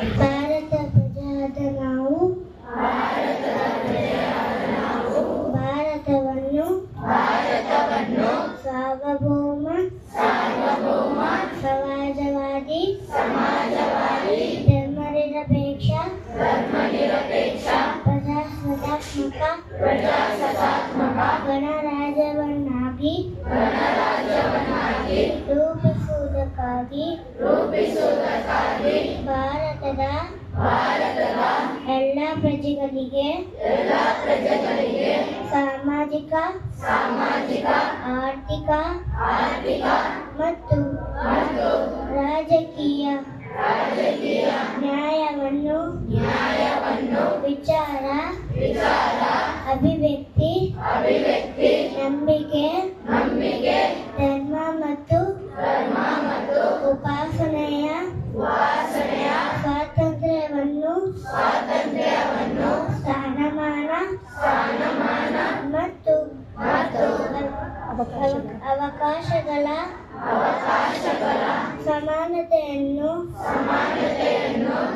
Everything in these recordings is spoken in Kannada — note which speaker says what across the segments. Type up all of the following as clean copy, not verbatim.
Speaker 1: ಭಾರತ ಪ್ರಜೆಯಾದ ನಾವು ಭಾರತವನ್ನು ಸಾರ್ವಭೌಮ ಸಮಾಜವಾದಿ ಧರ್ಮನಿರಪೇಕ್ಷ ಪ್ರಜಾಸತ್ತಾತ್ಮಕ ಗಣರಾಜ್ಯವನ್ನಾಗಿ ರೂಪಿಸುವುದಕ್ಕಾಗಿ ಭಾರತದ ಎಲ್ಲ ಪ್ರಜೆಗಳಿಗೆ ಸಾಮಾಜಿಕ ಆರ್ಥಿಕ ಮತ್ತು ರಾಜಕೀಯ ನ್ಯಾಯವನ್ನು ವಿಚಾರ ಅಭಿವ್ಯಕ್ತಿ ನಂಬಿಕೆ ಧರ್ಮ ಮತ್ತು ಉಪಾಸನೆಯ ಸ್ವಾತಂತ್ರ್ಯವನ್ನು ಸ್ಥಾನಮಾನ ಮತ್ತು ಅವಕಾಶಗಳ ಸಮಾನತೆಯನ್ನು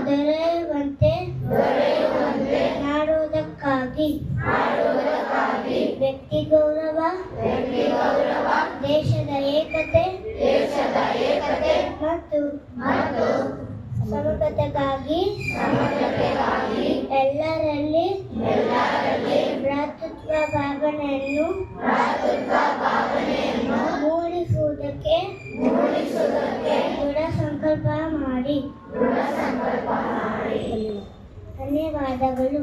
Speaker 1: ದೊರೆಯುವಂತೆ ಮಾಡುವುದಕ್ಕಾಗಿ ವ್ಯಕ್ತಿ ಗೌರವ ದೇಶದ ಏಕತೆ ಮತ್ತು ಸಮಗ್ರತೆಗಾಗಿ ಎಲ್ಲರಲ್ಲಿ ಭ್ರಾತೃತ್ವ ಭಾವನೆಯನ್ನು ಮೂಡಿಸುವುದಕ್ಕೆ ದೃಢ ಸಂಕಲ್ಪ ಮಾಡಿ. ಧನ್ಯವಾದಗಳು.